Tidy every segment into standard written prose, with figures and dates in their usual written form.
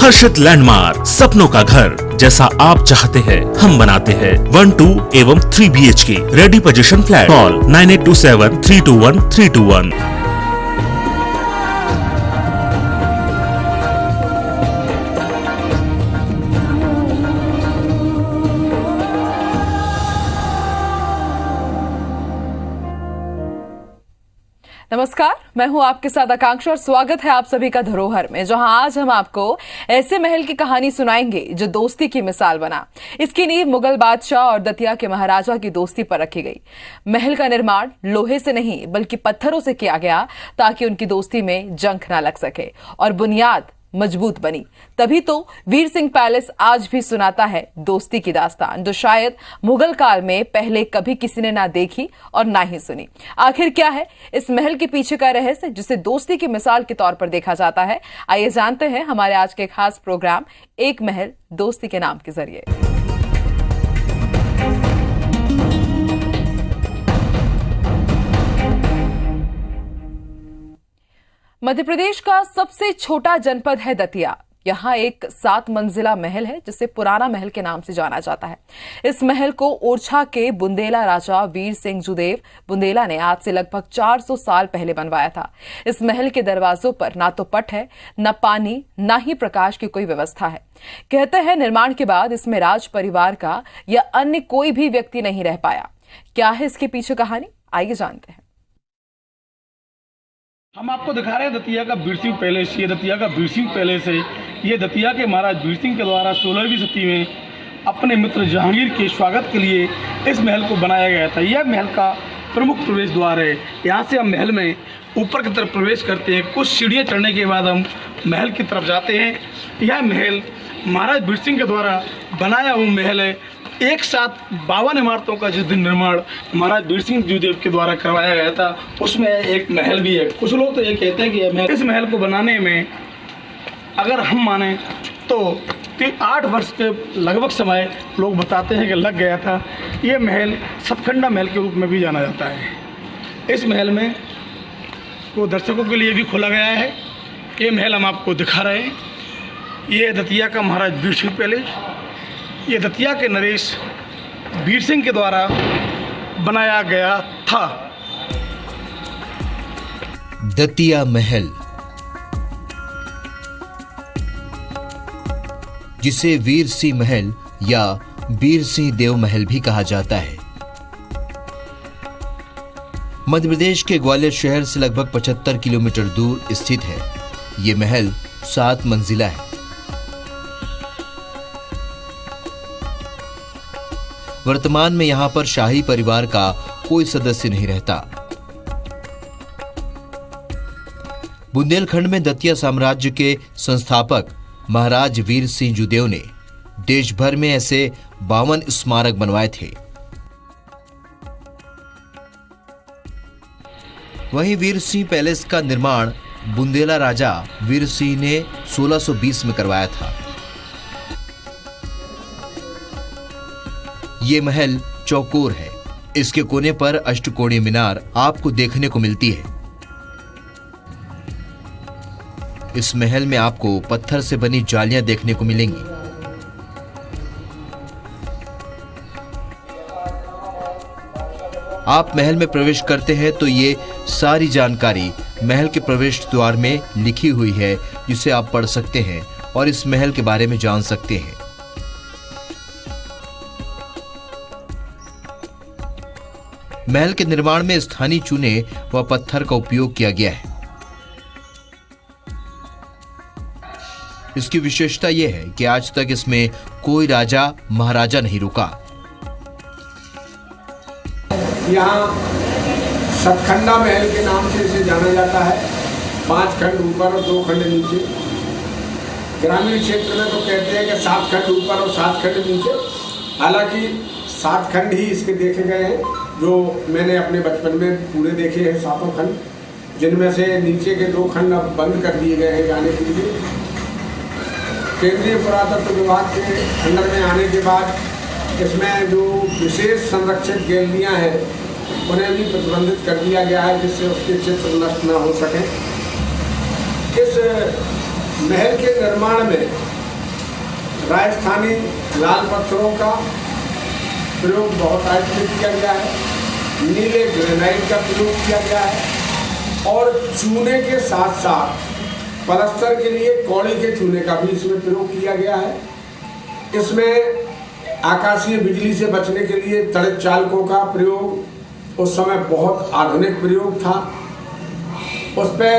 आकर्षित लैंडमार्क, सपनों का घर जैसा आप चाहते हैं हम बनाते हैं। 1, 2 एवं 3 BHK ready position flat. Call 9827321321। नमस्कार, मैं हूं आपके साथ आकांक्षा और स्वागत है आप सभी का धरोहर में, जहां आज हम आपको ऐसे महल की कहानी सुनाएंगे जो दोस्ती की मिसाल बना। इसकी नींव मुगल बादशाह और दतिया के महाराजा की दोस्ती पर रखी गई। महल का निर्माण लोहे से नहीं बल्कि पत्थरों से किया गया ताकि उनकी दोस्ती में जंग न लग सके और बुनियाद मजबूत बनी। तभी तो वीर सिंह पैलेस आज भी सुनाता है दोस्ती की दास्तान, जो शायद मुगल काल में पहले कभी किसी ने ना देखी और ना ही सुनी। आखिर क्या है इस महल के पीछे का रहस्य जिसे दोस्ती की मिसाल के तौर पर देखा जाता है? आइए जानते हैं हमारे आज के खास प्रोग्राम एक महल दोस्ती के नाम के जरिए। मध्य प्रदेश का सबसे छोटा जनपद है दतिया। यहाँ एक 7 मंजिला महल है जिसे पुराना महल के नाम से जाना जाता है। इस महल को ओरछा के बुंदेला राजा वीर सिंह जुदेव बुंदेला ने आज से लगभग 400 साल पहले बनवाया था। इस महल के दरवाजों पर ना तो पट है, न पानी, ना ही प्रकाश की कोई व्यवस्था है। कहते हैं निर्माण के बाद इसमें राज परिवार का या अन्य कोई भी व्यक्ति नहीं रह पाया। क्या है इसके पीछे कहानी, आइए जानते हैं। हम आपको दिखा रहे हैं दतिया का वीर सिंह पैलेस। ये दतिया का वीर सिंह पैलेस है। ये दतिया के महाराज वीर सिंह के द्वारा 16वीं सदी में अपने मित्र जहांगीर के स्वागत के लिए इस महल को बनाया गया था। यह महल का प्रमुख प्रवेश द्वार है। यहाँ से हम महल में ऊपर की तरफ प्रवेश करते हैं। कुछ सीढ़ियाँ चढ़ने के बाद हम महल की तरफ जाते हैं। यह महल महाराज वीर सिंह के द्वारा बनाया हुआ महल है। एक साथ 52 इमारतों का जिस दिन निर्माण महाराज वीर सिंह जुदेव के द्वारा करवाया गया था, उसमें एक महल भी है। कुछ लोग तो ये कहते हैं कि इस महल को बनाने में अगर हम माने तो 8 वर्ष के लगभग समय लोग बताते हैं कि लग गया था। ये महल सतखंडा महल के रूप में भी जाना जाता है। इस महल में वो दर्शकों के लिए भी खोला गया है। ये महल हम आपको दिखा रहे हैं। ये दतिया का महाराज वीर सिंह पैलेस, ये दतिया के नरेश वीर सिंह के द्वारा बनाया गया था। दतिया महल, जिसे वीर सिंह महल या वीर सिंह देव महल भी कहा जाता है, मध्य प्रदेश के ग्वालियर शहर से लगभग 75 किलोमीटर दूर स्थित है। ये महल 7 मंजिला है। वर्तमान में यहां पर शाही परिवार का कोई सदस्य नहीं रहता। बुंदेलखंड में दतिया साम्राज्य के संस्थापक महाराज वीर सिंह जुदेव ने देश भर में ऐसे 52 स्मारक बनवाए थे। वहीं वीर सिंह पैलेस का निर्माण बुंदेला राजा वीर सिंह ने 1620 में करवाया था। ये महल चौकोर है। इसके कोने पर अष्टकोणीय मीनार आपको देखने को मिलती है। इस महल में आपको पत्थर से बनी जालियां देखने को मिलेंगी। आप महल में प्रवेश करते हैं तो ये सारी जानकारी महल के प्रवेश द्वार में लिखी हुई है, जिसे आप पढ़ सकते हैं और इस महल के बारे में जान सकते हैं। महल के निर्माण में स्थानीय चूने व पत्थर का उपयोग किया गया है। इसकी विशेषता यह है कि आज तक इसमें कोई राजा महाराजा नहीं रुका। यहाँ सतखंडा महल के नाम से इसे जाना जाता है। 5 खंड ऊपर और 2 खंड नीचे। ग्रामीण क्षेत्र में तो कहते हैं कि 7 खंड ऊपर और 7 खंड नीचे। हालांकि 7 खंड ही इसके देखे गए हैं, जो मैंने अपने बचपन में पूरे देखे हैं 7 खंड, जिनमें से नीचे के 2 खंड अब बंद कर दिए गए हैं जाने के लिए। केंद्रीय पुरातत्व विभाग के अंडर में आने के बाद इसमें जो विशेष संरक्षित गैलरियाँ हैं उन्हें भी प्रतिबंधित कर दिया गया है, जिससे उसके चित्र नष्ट न हो सकें। इस महल के निर्माण में राजस्थानी लाल पत्थरों का प्रयोग बहुत अधिक किया गया है, नीले ग्रेनाइट का प्रयोग किया गया है और चूने के साथ साथ पलस्तर के लिए कौड़ी के चूने का भी इसमें प्रयोग किया गया है। इसमें आकाशीय बिजली से बचने के लिए तड़ित चालकों का प्रयोग उस समय बहुत आधुनिक प्रयोग था। उस पर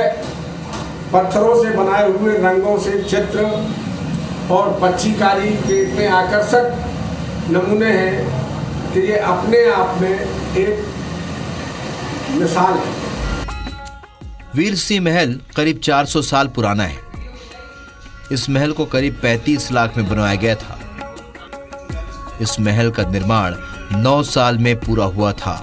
पत्थरों से बनाए हुए रंगों से चित्र और पच्चीकारी के इतने आकर्षक नमूने हैं कि ये अपने आप में एक मिसाल है। वीर सिंह महल करीब 400 साल पुराना है। इस महल को करीब 35 लाख में बनवाया गया था। इस महल का निर्माण 9 साल में पूरा हुआ था।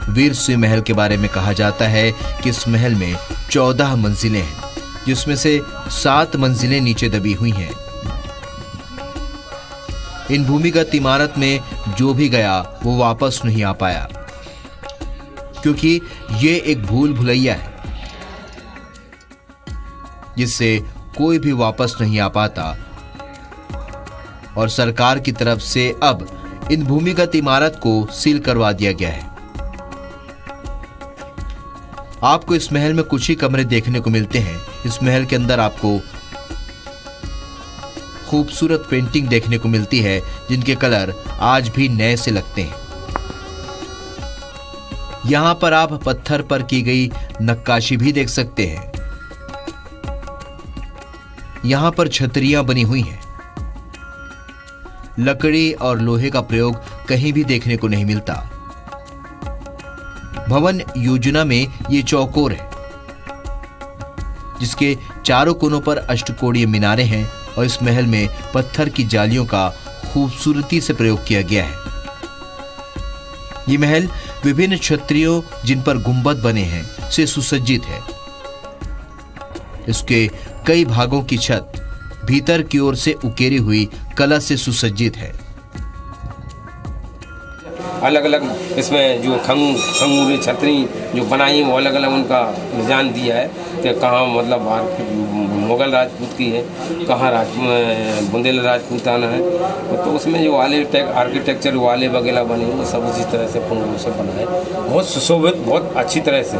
वीर सिंह महल के बारे में कहा जाता है कि इस महल में 14 मंजिलें हैं, जिसमें से 7 मंजिलें नीचे दबी हुई हैं। इन भूमिगत इमारत में जो भी गया वो वापस नहीं आ पाया, क्योंकि ये एक भूल भुलैया है जिससे कोई भी वापस नहीं आ पाता और सरकार की तरफ से अब इन भूमिगत इमारत को सील करवा दिया गया है। आपको इस महल में कुछ ही कमरे देखने को मिलते हैं। इस महल के अंदर आपको खूबसूरत पेंटिंग देखने को मिलती है, जिनके कलर आज भी नए से लगते हैं। यहां पर आप पत्थर पर की गई नक्काशी भी देख सकते हैं। यहां पर छतरियां बनी हुई हैं। लकड़ी और लोहे का प्रयोग कहीं भी देखने को नहीं मिलता। भवन योजना में ये चौकोर है, जिसके चारों कोनों पर अष्टकोणीय मीनारें हैं और इस महल में पत्थर की जालियों का खूबसूरती से प्रयोग किया गया है। ये महल विभिन्न छतरियों जिन पर गुंबद बने हैं से सुसज्जित है। इसके कई भागों की छत भीतर की ओर से उकेरी हुई कला से सुसज्जित है। अलग अलग इसमें जो खंगूरी छतरी जो बनाई है वो अलग अलग उनका निशान दिया है कि कहाँ मतलब मुगल राजपूत की है, कहाँ बुंदेल राजपूताना है। तो उसमें जो वाले आर्किटेक्चर वाले वगैरह बने वो सब उसी तरह से फंगूर से बना है। बहुत सुशोभित, बहुत अच्छी तरह से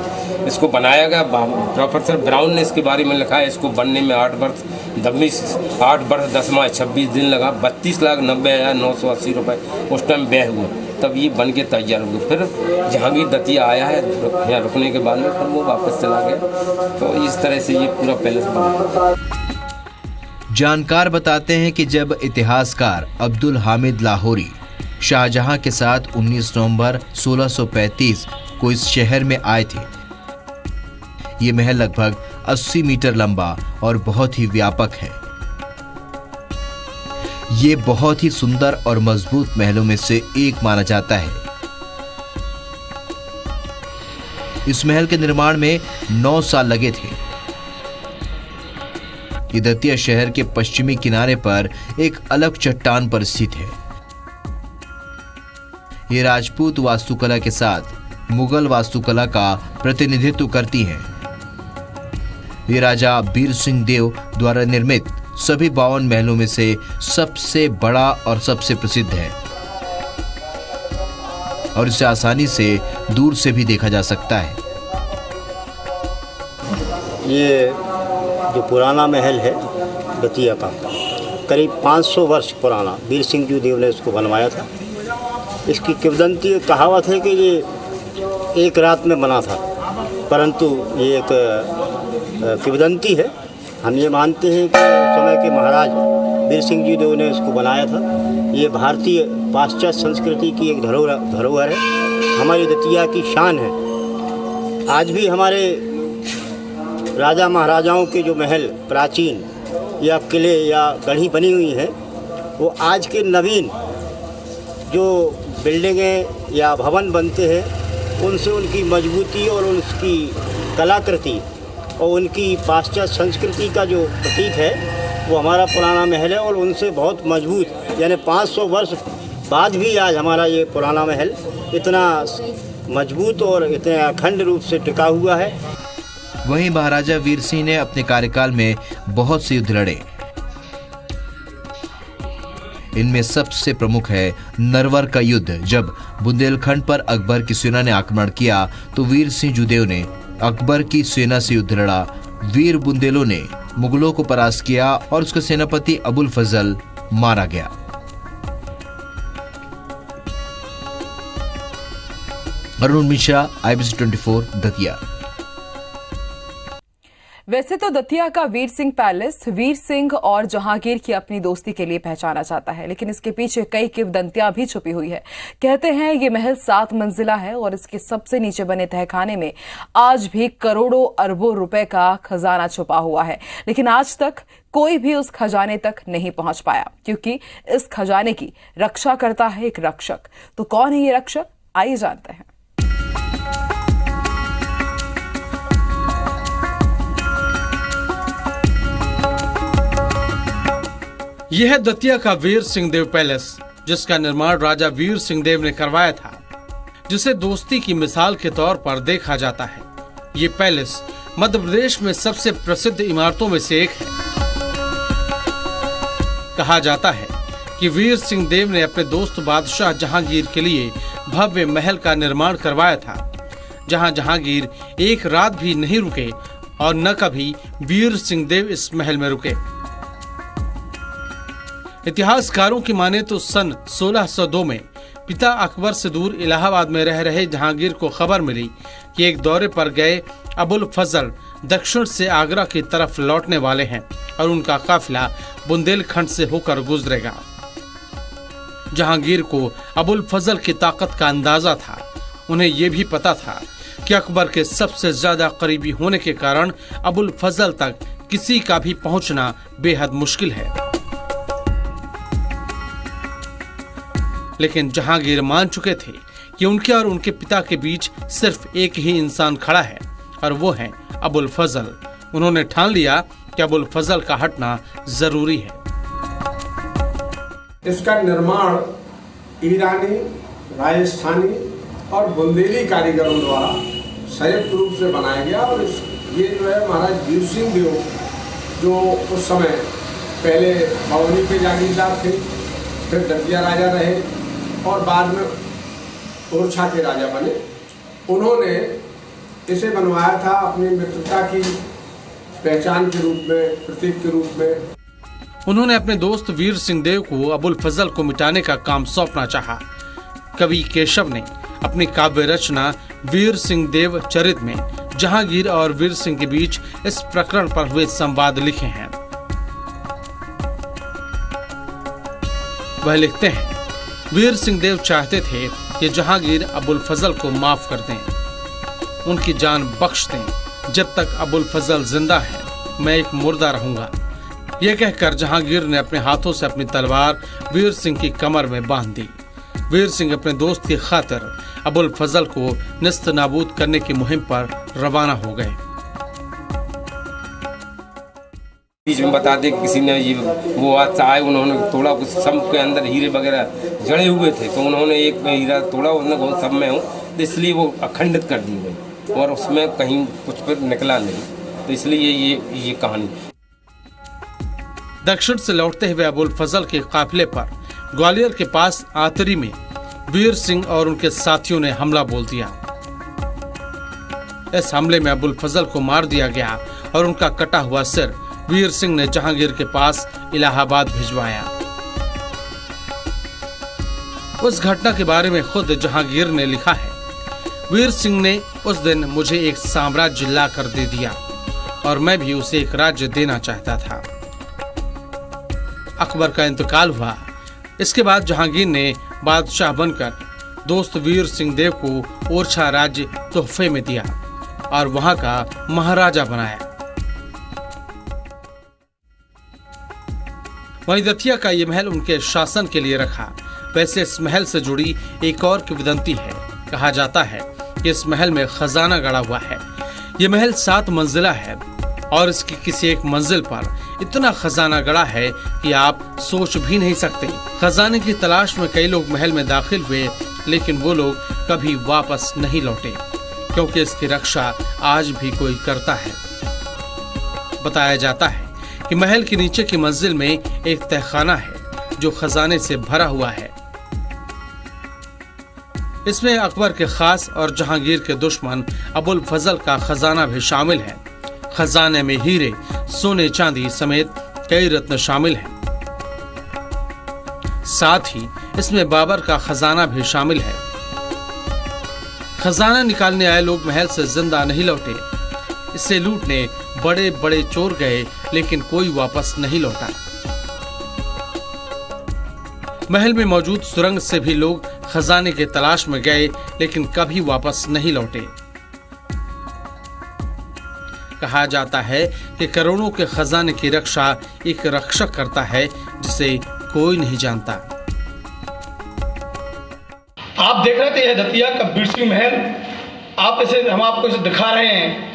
इसको बनाया गया। प्रोफेसर ब्राउन ने इसके बारे में लिखा है, इसको बनने में 8 वर्ष 10 माह 26 दिन लगा, 32,90,980 रुपये उस टाइम व्यय हुआ, तब ये बन के तैयार हो गए। फिर जहांगीर दतिया आया है यहाँ रुकने के बाद में, फिर वो वापस चला गया। तो इस तरह से ये पूरा पैलेस बना। जानकार बताते हैं कि जब इतिहासकार अब्दुल हामिद लाहौरी शाहजहां के साथ 19 नवंबर 1635 को इस शहर में आए थे, ये महल लगभग 80 मीटर लंबा और बहुत ही व्यापक है। ये बहुत ही सुंदर और मजबूत महलों में से एक माना जाता है। इस महल के निर्माण में 9 साल लगे थे। ये दतिया शहर के पश्चिमी किनारे पर एक अलग चट्टान पर स्थित है। ये राजपूत वास्तुकला के साथ मुगल वास्तुकला का प्रतिनिधित्व करती है। ये राजा बीर सिंह देव द्वारा निर्मित सभी 52 महलों में से सबसे बड़ा और सबसे प्रसिद्ध है और इसे आसानी से दूर से भी देखा जा सकता है। ये जो पुराना महल है दतिया का, करीब 500 वर्ष पुराना, वीर सिंह जी देव ने इसको बनवाया था। इसकी किंवदंती कहावत है कि ये एक रात में बना था, परंतु ये एक किंवदंती है। हम ये मानते हैं कि उस समय के महाराज वीर सिंह जी देव ने इसको बनाया था। ये भारतीय पाश्चात्य संस्कृति की एक धरोहर है, हमारी दतिया की शान है। आज भी हमारे राजा महाराजाओं के जो महल प्राचीन या किले या गढ़ी बनी हुई हैं, वो आज के नवीन जो बिल्डिंगें या भवन बनते हैं, उनसे उनकी मजबूती और उनकी कलाकृति और उनकी पाश्चात्य संस्कृति का जो प्रतीक है वो हमारा पुराना महल है और उनसे बहुत मजबूत, यानी 500 वर्ष बाद भी आज हमारा ये पुराना महल इतना मजबूत और इतने अखंड रूप से टिका हुआ है। वहीं महाराजा वीर सिंह ने अपने कार्यकाल में बहुत से युद्ध लड़े। इनमें सबसे प्रमुख है नरवर का युद्ध। जब बुंदेलखंड पर अकबर की सेना ने आक्रमण किया तो वीर सिंह जुदेव ने अकबर की सेना से युद्ध लड़ा। वीर बुंदेलों ने मुगलों को परास्त किया और उसका सेनापति अबुल फजल मारा गया। अरुण मिश्रा, IBC 24, दतिया। वैसे तो दतिया का वीर सिंह पैलेस वीर सिंह और जहांगीर की अपनी दोस्ती के लिए पहचाना जाता है, लेकिन इसके पीछे कई किंवदंतियां भी छुपी हुई है। कहते हैं ये महल 7 मंजिला है और इसके सबसे नीचे बने तहखाने में आज भी करोड़ों अरबों रुपए का खजाना छुपा हुआ है, लेकिन आज तक कोई भी उस खजाने तक नहीं पहुंच पाया, क्योंकि इस खजाने की रक्षा करता है एक रक्षक। तो कौन है ये रक्षक, आइए जानते हैं। यह है दतिया का वीर सिंह देव पैलेस, जिसका निर्माण राजा वीर सिंह देव ने करवाया था, जिसे दोस्ती की मिसाल के तौर पर देखा जाता है। ये पैलेस मध्य प्रदेश में सबसे प्रसिद्ध इमारतों में से एक है। कहा जाता है कि वीर सिंह देव ने अपने दोस्त बादशाह जहांगीर के लिए भव्य महल का निर्माण करवाया था, जहां जहांगीर एक रात भी नहीं रुके और न कभी वीर सिंह देव इस महल में रुके। इतिहासकारों की माने तो सन 1602 में पिता अकबर से दूर इलाहाबाद में रह रहे जहांगीर को खबर मिली कि एक दौरे पर गए अबुल फजल दक्षिण से आगरा की तरफ लौटने वाले हैं और उनका काफिला बुंदेलखंड से होकर गुजरेगा। जहांगीर को अबुल फजल की ताकत का अंदाजा था। उन्हें यह भी पता था कि अकबर के सबसे ज्यादा करीबी होने के कारण अबुल फजल तक किसी का भी पहुंचना बेहद मुश्किल है। लेकिन जहांगीर मान चुके थे कि उनके और उनके पिता के बीच सिर्फ एक ही इंसान खड़ा है और वो है अबुल फजल। उन्होंने ठान लिया कि अबुल फजल का हटना जरूरी है। इसका निर्माण ईरानी, राजस्थानी और बुंदेली कारीगरों द्वारा संयुक्त रूप से बनाया गया। और ये जो है महाराज वीर सिंह देव, जो उस समय पहले बवनी के जागीरदार थे, फिर दतिया राजा रहे और बाद में ओरछा के राजा बने, उन्होंने इसे बनवाया था अपनी मित्रता की पहचान के रूप में, प्रतीक के रूप में। उन्होंने अपने दोस्त वीर सिंह देव को अबुल फजल को मिटाने का काम सौंपना चाहा। कवि केशव ने अपनी काव्य रचना वीर सिंह देव चरित में जहांगीर और वीर सिंह के बीच इस प्रकरण पर हुए संवाद लिखे हैं। वह लिखते हैं, वीर सिंह देव चाहते थे कि जहांगीर अबुल फजल को माफ कर दें, उनकी जान बख्श दें। जब तक अबुल फजल जिंदा है मैं एक मुर्दा रहूंगा। यह कहकर जहांगीर ने अपने हाथों से अपनी तलवार वीर सिंह की कमर में बांध दी। वीर सिंह अपने दोस्त की खातिर अबुल फजल को निस्त नाबूद करने की मुहिम पर रवाना हो गए। बीच में बता दे किसी ने ये वो आज चाहे उन्होंने तोड़ा, कुछ सब के अंदर हीरे वगैरह जड़े हुए थे, तो उन्होंने एक हीरा तोड़ा, उन्होंने सब में हूँ, तो इसलिए वो अखंडित कर दी गई और उसमें कहीं कुछ पर निकला नहीं, तो इसलिए ये कहानी। दक्षिण से लौटते हुए अबुल फजल के काफिले पर ग्वालियर के पास आतरी में वीर सिंह और उनके साथियों ने हमला बोल दिया। इस हमले में अबुल फजल को मार दिया गया और उनका कटा हुआ सिर वीर सिंह ने जहांगीर के पास इलाहाबाद भिजवाया। उस घटना के बारे में खुद जहांगीर ने लिखा है, वीर सिंह ने उस दिन मुझे एक साम्राज्य ला कर दे दिया और मैं भी उसे एक राज्य देना चाहता था। अकबर का इंतकाल हुआ। इसके बाद जहांगीर ने बादशाह बनकर दोस्त वीर सिंह देव को ओरछा राज्य तोहफे में दिया और वहां का महाराजा बनाया। वहीं दतिया का ये महल उनके शासन के लिए रखा। वैसे इस महल से जुड़ी एक और किंवदंती है। कहा जाता है कि इस महल में खजाना गड़ा हुआ है। ये महल 7 मंजिला है और इसकी किसी एक मंजिल पर इतना खजाना गड़ा है कि आप सोच भी नहीं सकते। खजाने की तलाश में कई लोग महल में दाखिल हुए, लेकिन वो लोग कभी वापस नहीं लौटे। क्योंकि इसकी रक्षा आज भी कोई करता है। बताया जाता है कि महल के नीचे की मंजिल में एक तहखाना है जो खजाने से भरा हुआ है। इसमें अकबर के खास और जहांगीर के दुश्मन अबुल फजल का खजाना भी शामिल है। खजाने में हीरे, सोने, चांदी समेत कई रत्न शामिल हैं। साथ ही इसमें बाबर का खजाना भी शामिल है। खजाना निकालने आए लोग महल से जिंदा नहीं लौटे। इसे लूटने बड़े बड़े चोर गए, लेकिन कोई वापस नहीं लौटा। महल में मौजूद सुरंग से भी लोग खजाने की तलाश में गए, लेकिन कभी वापस नहीं लौटे। कहा जाता है कि करोड़ों के खजाने की रक्षा एक रक्षक करता है जिसे कोई नहीं जानता। आप देख रहे थे यह दतिया का बीर सिंह महल। हम आपको इसे दिखा रहे हैं।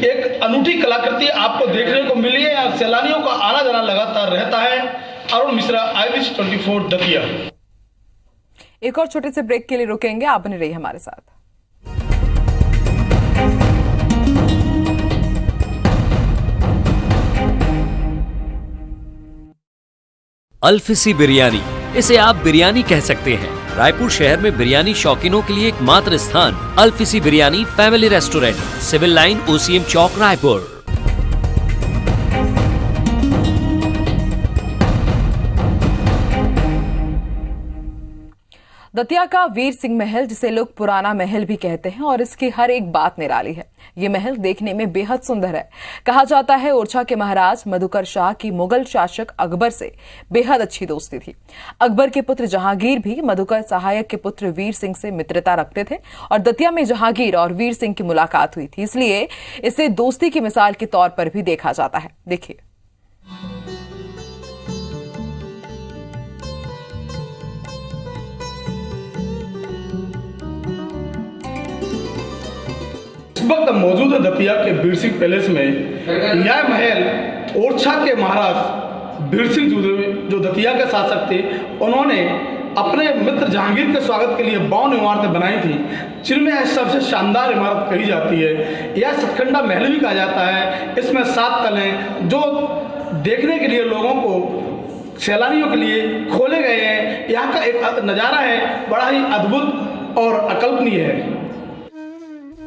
एक अनूठी कलाकृति आपको देखने को मिली है। यहाँ सैलानियों का आना जाना लगातार रहता है। अरुण मिश्रा, IBC 24 दतिया। एक और छोटे से ब्रेक के लिए रुकेंगे, आप बने रहिए हमारे साथ। अल्फिसी बिरयानी, इसे आप बिरयानी कह सकते हैं। रायपुर शहर में बिरयानी शौकीनों के लिए एकमात्र स्थान अल्फिसी biryani family restaurant, civil line, OCM चौक, रायपुर। दतिया का वीर सिंह महल, जिसे लोग पुराना महल भी कहते हैं, और इसकी हर एक बात निराली है। ये महल देखने में बेहद सुंदर है। कहा जाता है ओरछा के महाराज मधुकर शाह की मुगल शासक अकबर से बेहद अच्छी दोस्ती थी। अकबर के पुत्र जहांगीर भी मधुकर सहायक के पुत्र वीर सिंह से मित्रता रखते थे और दतिया में जहांगीर और वीर सिंह की मुलाकात हुई थी, इसलिए इसे दोस्ती की मिसाल के तौर पर भी देखा जाता है। देखिए। इस वक्त मौजूद है दतिया के बीर सिंह पैलेस में। यह महल ओरछा के महाराज बीर सिंह जो दतिया के शासक थे, उन्होंने अपने मित्र जहांगीर के स्वागत के लिए 52 इमारतें बनाई थी, जिनमें यह सबसे शानदार इमारत कही जाती है। यह सतखंडा महल भी कहा जाता है। इसमें 7 तल हैं जो देखने के लिए लोगों को, सैलानियों के लिए खोले गए हैं। यहाँ का एक नज़ारा है, बड़ा ही अद्भुत और अकल्पनीय है।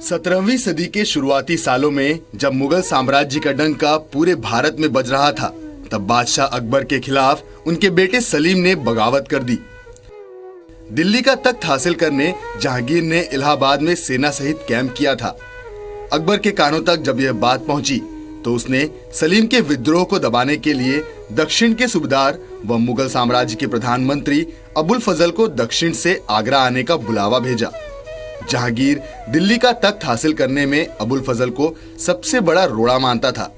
17वीं सदी के शुरुआती सालों में जब मुगल साम्राज्य का डंका पूरे भारत में बज रहा था, तब बादशाह अकबर के खिलाफ उनके बेटे सलीम ने बगावत कर दी। दिल्ली का तख्त हासिल करने जहांगीर ने इलाहाबाद में सेना सहित कैंप किया था। अकबर के कानों तक जब यह बात पहुंची तो उसने सलीम के विद्रोह को दबाने के लिए दक्षिण के सूबेदार व मुगल साम्राज्य के प्रधानमंत्री अबुल फजल को दक्षिण से आगरा आने का बुलावा भेजा। जहांगीर दिल्ली का तख्त हासिल करने में अबुल फजल को सबसे बड़ा रोड़ा मानता था।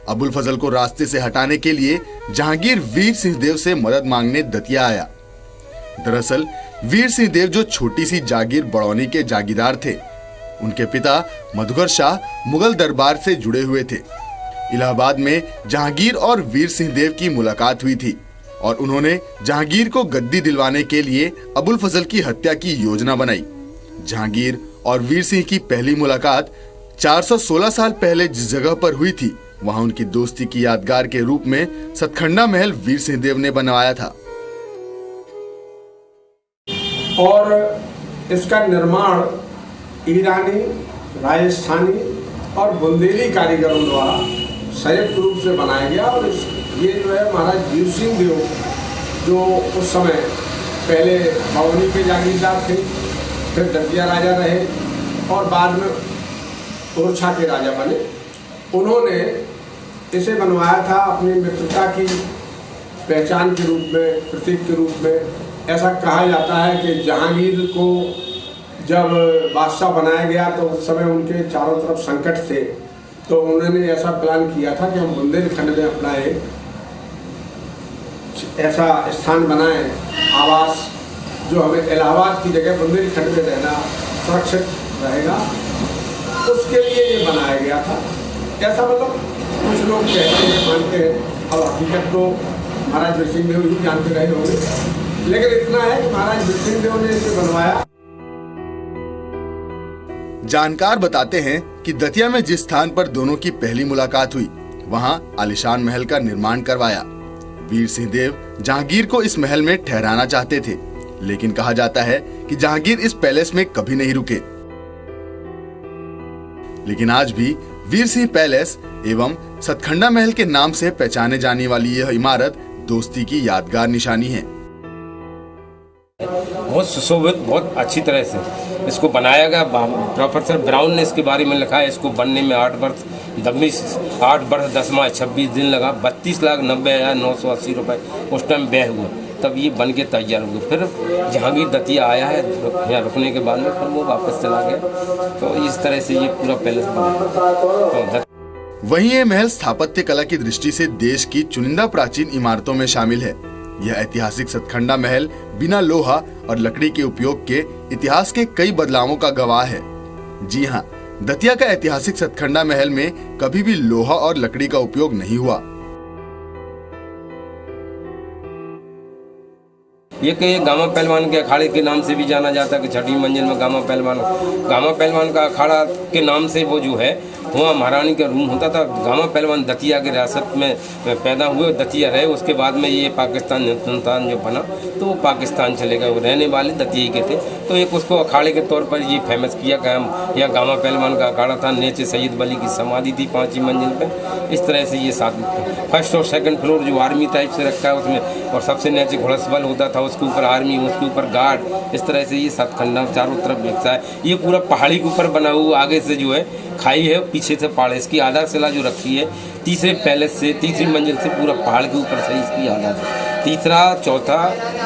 अबुल फजल को रास्ते से हटाने के लिए जहांगीर वीर सिंह देव से मदद मांगने दतिया आया। दरअसल वीर सिंह देव जो छोटी सी जागीर बड़ौनी के जागीरदार थे, उनके पिता मधुकर शाह मुगल दरबार से जुड़े हुए थे। इलाहाबाद में जहांगीर और वीर सिंह देव की मुलाकात हुई थी और उन्होंने जहांगीर को गद्दी दिलवाने के लिए अबुल फजल की हत्या की योजना बनाई। जहांगीर और वीर सिंह की पहली मुलाकात 416 साल पहले जिस जगह पर हुई थी, वहां उनकी दोस्ती की यादगार के रूप में सतखंडा महल वीर सिंह देव ने बनवाया था। और इसका निर्माण ईरानी, राजस्थानी और बुंदेली कारीगरों द्वारा संयुक्त रूप से बनाया गया। और ये जो है महाराज वीर सिंह देव, जो उस समय पहले बड़ौनी के जागीरदार थे, फिर दतिया राजा रहे और बाद में ओरछा के राजा बने, उन्होंने इसे बनवाया था अपनी मित्रता की पहचान के रूप में, प्रतीक के रूप में। ऐसा कहा जाता है कि जहांगीर को जब बादशाह बनाया गया तो उस समय उनके चारों तरफ संकट थे, तो उन्होंने ऐसा प्लान किया था कि हम बुंदेलखंड में अपना एक ऐसा स्थान बनाएं, आवास, जो हमें इलाहाबाद की जगह बुंदेलखंड में रहना सुरक्षित रहेगा, उसके लिए ये बनाया गया था। ऐसा मतलब कुछ लोग कहते हैं, मानते हैं। अब हकीकत तो महाराज वीर सिंह देव ही जानते रहे होंगे, लेकिन इतना है कि महाराज वीर सिंह देव ने इसे बनवाया। जानकार बताते हैं कि दतिया में जिस स्थान पर दोनों की पहली मुलाकात हुई, वहां आलीशान महल का निर्माण करवाया। वीर सिंह देव जहांगीर को इस महल में ठहराना चाहते थे, लेकिन कहा जाता है कि जहांगीर इस पैलेस में कभी नहीं रुके। लेकिन आज भी वीर सिंह पैलेस एवं सतखंडा महल के नाम से पहचाने जाने वाली यह इमारत दोस्ती की यादगार निशानी है। बहुत सुशोभित, बहुत अच्छी तरह से इसको बनाया गया। प्रोफेसर ब्राउन ने इसके बारे में लिखा है, इसको बनने में 8 वर्ष 10 माह 26 दिन लगा। 32,90,980 रुपए उस टाइम व्यय हुआ, तब ये बन के तैयार हुए। फिर जहांगीर दतिया आया है, यहाँ रुकने के बाद में फिर वो वापस चला गया। तो इस तरह से ये पूरा पैलेस बना। वहीं ये महल स्थापत्य कला की दृष्टि से देश की चुनिंदा प्राचीन इमारतों में शामिल है। यह ऐतिहासिक सतखंडा महल बिना लोहा और लकड़ी के उपयोग के इतिहास के कई बदलावों का गवाह है। जी हाँ, दतिया का ऐतिहासिक सतखंडा महल में कभी भी लोहा और लकड़ी का उपयोग नहीं हुआ। ये गामा पहलवान के अखाड़े के नाम से भी जाना जाता है कि छठी मंजिल में गामा पहलवान का अखाड़ा के नाम से वो जो है वहाँ महारानी का रूम होता था। गामा पहलवान दतिया के रियासत में पैदा हुए, दतिया रहे। उसके बाद में ये पाकिस्तान हिंदुस्तान जो बना तो वो पाकिस्तान चले गए। वो रहने वाले दतिया के थे, तो एक उसको अखाड़े के तौर पर ये फेमस किया कि हम यहाँ गामा पहलवान का अखाड़ा था। नीचे सैयद वली की समाधि थी 5वीं मंजिल पर। इस तरह से ये 7 फर्स्ट और सेकंड फ्लोर जो आर्मी टाइप से रखा है उसमें, और सबसे नीचे घोड़सवाल होता था, उसके ऊपर आर्मी, उसके ऊपर गार्ड। इस तरह से ये सतखंडा चारों तरफ बिकता है। ये पूरा पहाड़ी के ऊपर बना हुआ, आगे से जो है खाई है, पीछे से पहाड़। इसकी आधारशिला जो रखी है तीसरे पैलेस से, तीसरी मंजिल से पूरा पहाड़ के ऊपर से इसकी आधार है। तीसरा, चौथा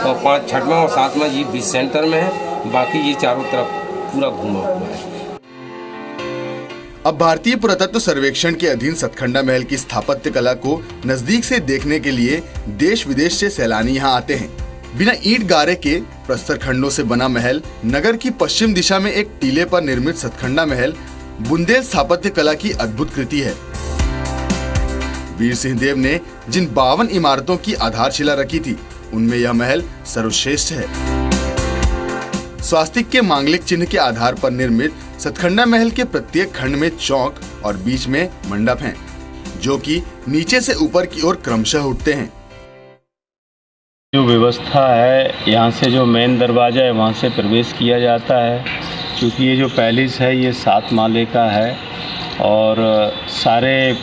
और 5, 6वां और 7वां ये बीच सेंटर में है। बाकी ये चारों तरफ पूरा घुमा हुआ है। अब भारतीय पुरातत्व सर्वेक्षण के अधीन सतखंडा महल की स्थापत्य कला को नजदीक से देखने के लिए देश विदेश से सैलानी यहाँ आते हैं। बिना ईंट गारे के प्रस्तर खंडों से बना महल, नगर की पश्चिम दिशा में एक टीले पर निर्मित सतखंडा महल बुंदेल स्थापत्य कला की अद्भुत कृति है। वीर सिंह देव ने जिन 52 इमारतों की आधारशिला रखी थी, उनमें यह महल सर्वश्रेष्ठ है। स्वास्तिक के मांगलिक चिन्ह के आधार पर निर्मित सतखंडा महल के प्रत्येक खंड में चौक और बीच में मंडप हैं, जो कि नीचे से ऊपर की ओर क्रमशः उठते हैं। जो व्यवस्था है, यहाँ से जो मेन दरवाजा है वहाँ से प्रवेश किया जाता है। क्योंकि ये जो पैलेस है ये 7 माले का है और सारे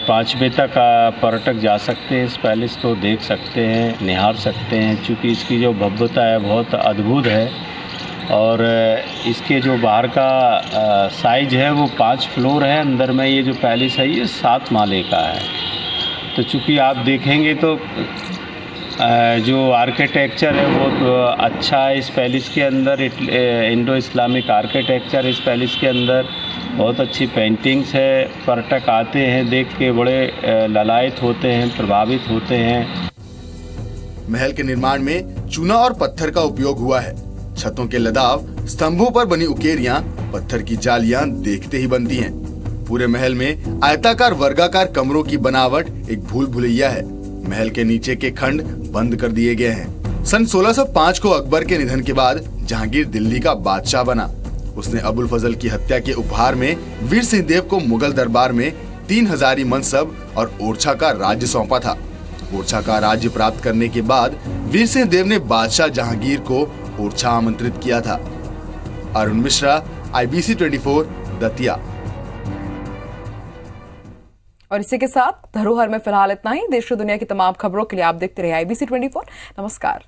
5 तक पर्यटक जा सकते हैं। इस पैलेस को देख सकते हैं, निहार सकते हैं। क्योंकि इसकी जो भव्यता है बहुत अद्भुत है। और इसके जो बाहर का साइज है वो 5 फ्लोर है। अंदर में ये जो पैलेस है ये 7 माले का है। तो चूँकि आप देखेंगे तो जो आर्किटेक्चर है वो अच्छा है इस पैलेस के अंदर। इंडो इस्लामिक आर्किटेक्चर इस पैलेस के अंदर, बहुत अच्छी पेंटिंग्स है। पर्यटक आते हैं, देख के बड़े ललायत होते हैं, प्रभावित होते हैं। महल के निर्माण में चूना और पत्थर का उपयोग हुआ है। छतों के लदाव, स्तंभों पर बनी उकेरियां, पत्थर की जालियां देखते ही बनती हैं। पूरे महल में आयताकार वर्गाकार कमरों की बनावट एक भूल भुलैया है। महल के नीचे के खंड बंद कर दिए गए हैं। सन 1605 को अकबर के निधन के बाद जहांगीर दिल्ली का बादशाह बना। उसने अबुल फजल की हत्या के उपहार में वीर सिंह देव को मुगल दरबार में 3 हजारी मनसब और ओरछा का राज्य सौंपा था। ओरछा का राज्य प्राप्त करने के बाद वीर सिंह देव ने बादशाह जहांगीर को ओरछा आमंत्रित किया था। अरुण मिश्रा, IBC 24, दतिया। और इसी के साथ धरोहर में फिलहाल इतना ही। देश और दुनिया की तमाम खबरों के लिए आप देखते रहिए IBC 24। नमस्कार।